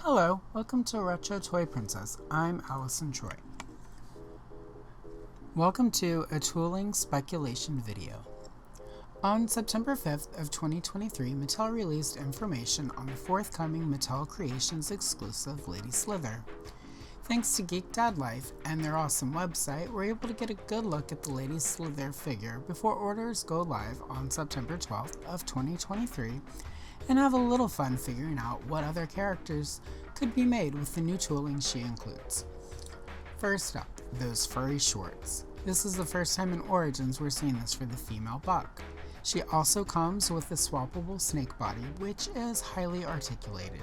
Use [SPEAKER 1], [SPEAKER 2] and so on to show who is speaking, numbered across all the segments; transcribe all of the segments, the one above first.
[SPEAKER 1] Hello, welcome to Retro Toy Princess. I'm Allison Troy. Welcome to a tooling speculation video. On September 5th of 2023, Mattel released information on the forthcoming Mattel Creations exclusive Lady Slither. Thanks to Geek Dad Life and their awesome website, we're able to get a good look at the Lady Slither figure before orders go live on September 12th of 2023, and have a little fun figuring out what other characters could be made with the new tooling she includes. First up, those furry shorts. This is the first time in Origins we're seeing this for the female buck. She also comes with a swappable snake body, which is highly articulated.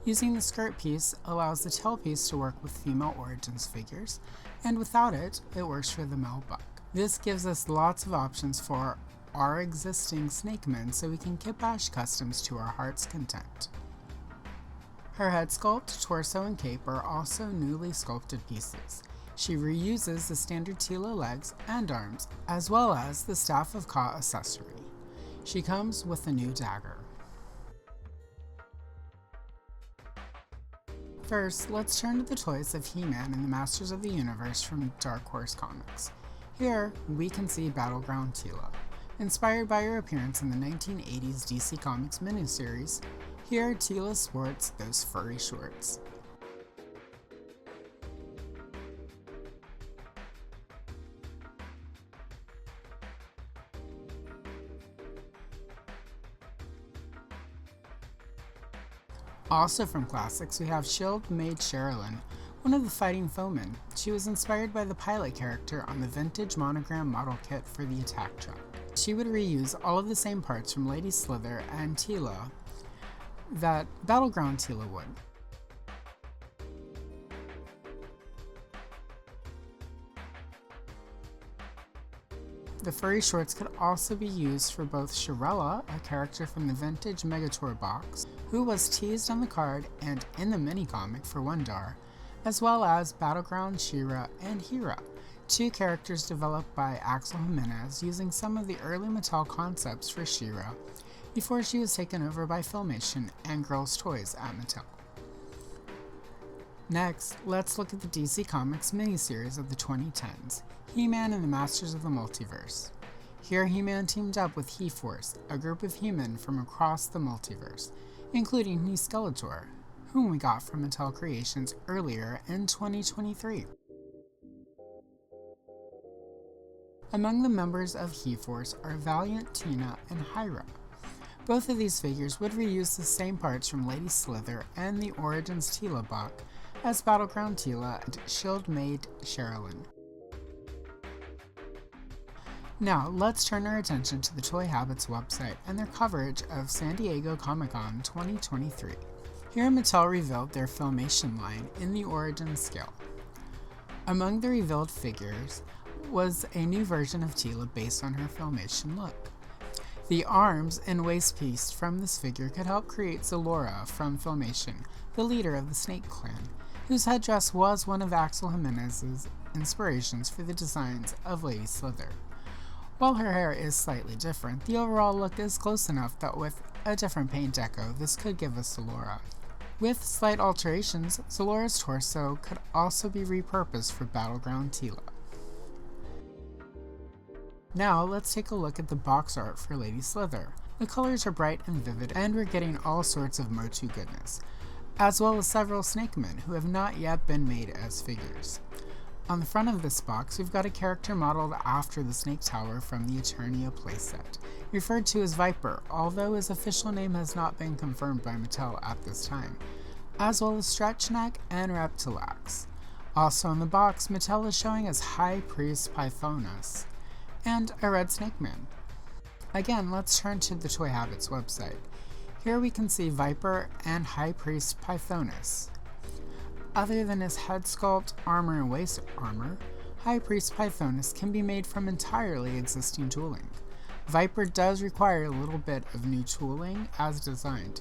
[SPEAKER 1] Using the skirt piece allows the tail piece to work with female Origins figures, and without it, it works for the male buck. This gives us lots of options for our existing snake men, so we can kitbash customs to our heart's content. Her head sculpt, torso, and cape are also newly sculpted pieces. She reuses the standard Tila legs and arms, as well as the Staff of Ka accessory. She comes with a new dagger. First, let's turn to the toys of He-Man and the Masters of the Universe from Dark Horse Comics. Here, we can see Battleground Tila. Inspired by her appearance in the 1980s DC Comics miniseries, here Tila sports those furry shorts. Also from Classics, we have Shield-made Sherilyn, one of the fighting foemen. She was inspired by the pilot character on the vintage monogram model kit for the attack truck. She would reuse all of the same parts from Lady Slither and Tila that Battleground Tila would. The furry shorts could also be used for both Shirella, a character from the vintage Megatour box, who was teased on the card and in the mini-comic for Wondar, as well as Battleground She-Ra and He-Ra, two characters developed by Axel Jimenez using some of the early Mattel concepts for She-Ra before she was taken over by Filmation and Girls' Toys at Mattel. Next, let's look at the DC Comics miniseries of the 2010s, He-Man and the Masters of the Multiverse. Here He-Man teamed up with He-Force, a group of He-Men from across the multiverse, including Skeletor, whom we got from Mattel Creations earlier in 2023. Among the members of He-Force are Valiant, Tina, and Hyra. Both of these figures would reuse the same parts from Lady Slither and the Origins Tila buck as Battleground Tila and Shield-made Sherilyn. Now, let's turn our attention to the Toy Habits website and their coverage of San Diego Comic-Con 2023. Here Mattel revealed their Filmation line in the Origins scale. Among the revealed figures was a new version of Tila based on her Filmation look. The arms and waist piece from this figure could help create Zalora from Filmation, the leader of the Snake Clan, whose headdress was one of Axel Jimenez's inspirations for the designs of Lady Slither. While her hair is slightly different, the overall look is close enough that with a different paint deco, this could give us Zalora. With slight alterations, Zalora's torso could also be repurposed for Battleground Tila. Now, let's take a look at the box art for Lady Slither. The colors are bright and vivid, and we're getting all sorts of Motu goodness, as well as several snake men who have not yet been made as figures. On the front of this box, we've got a character modeled after the Snake Tower from the Eternia playset, referred to as Viper, although his official name has not been confirmed by Mattel at this time, as well as Stretchneck and Reptilax. Also in the box, Mattel is showing us High Priest Pythonus and a Red Snake Man. Again, let's turn to the Toy Habits website. Here we can see Viper and High Priest Pythonus. Other than his head sculpt, armor, and waist armor, High Priest Pythonus can be made from entirely existing tooling. Viper does require a little bit of new tooling as designed,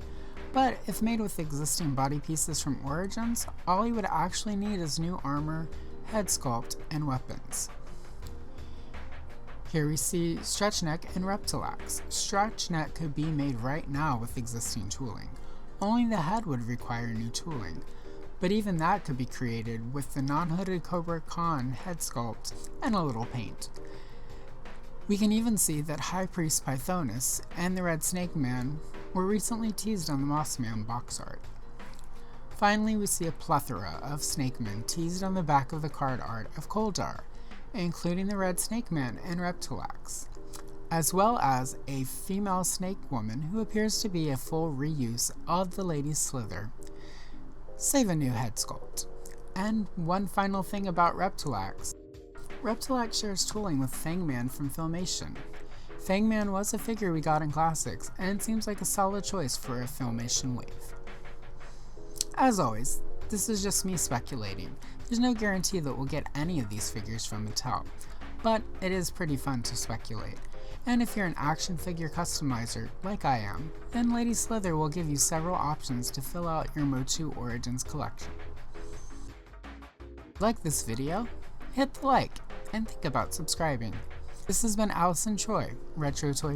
[SPEAKER 1] but if made with existing body pieces from Origins, all you would actually need is new armor, head sculpt, and weapons. Here we see Stretchneck and Reptilax. Stretchneck could be made right now with existing tooling. only the head would require new tooling, but even that could be created with the non-hooded Cobra Khan head sculpt and a little paint. We can even see that High Priest Pythonus and the Red Snake Man were recently teased on the Mossman box art. Finally, we see a plethora of Snake Men teased on the back of the card art of Koldar, including the Red Snake Man and Reptilax, as well as a female snake woman who appears to be a full reuse of the Lady Slither, save a new head sculpt. And one final thing about Reptilax. Reptilax shares tooling with Fangman from Filmation. Fangman was a figure we got in Classics, and seems like a solid choice for a Filmation wave. As always, this is just me speculating. There's no guarantee that we'll get any of these figures from Mattel, but it is pretty fun to speculate. And if you're an action figure customizer, like I am, then Lady Slither will give you several options to fill out your Motu Origins collection. Like this video? Hit the like, and think about subscribing. This has been Allison Choi, Retro Toy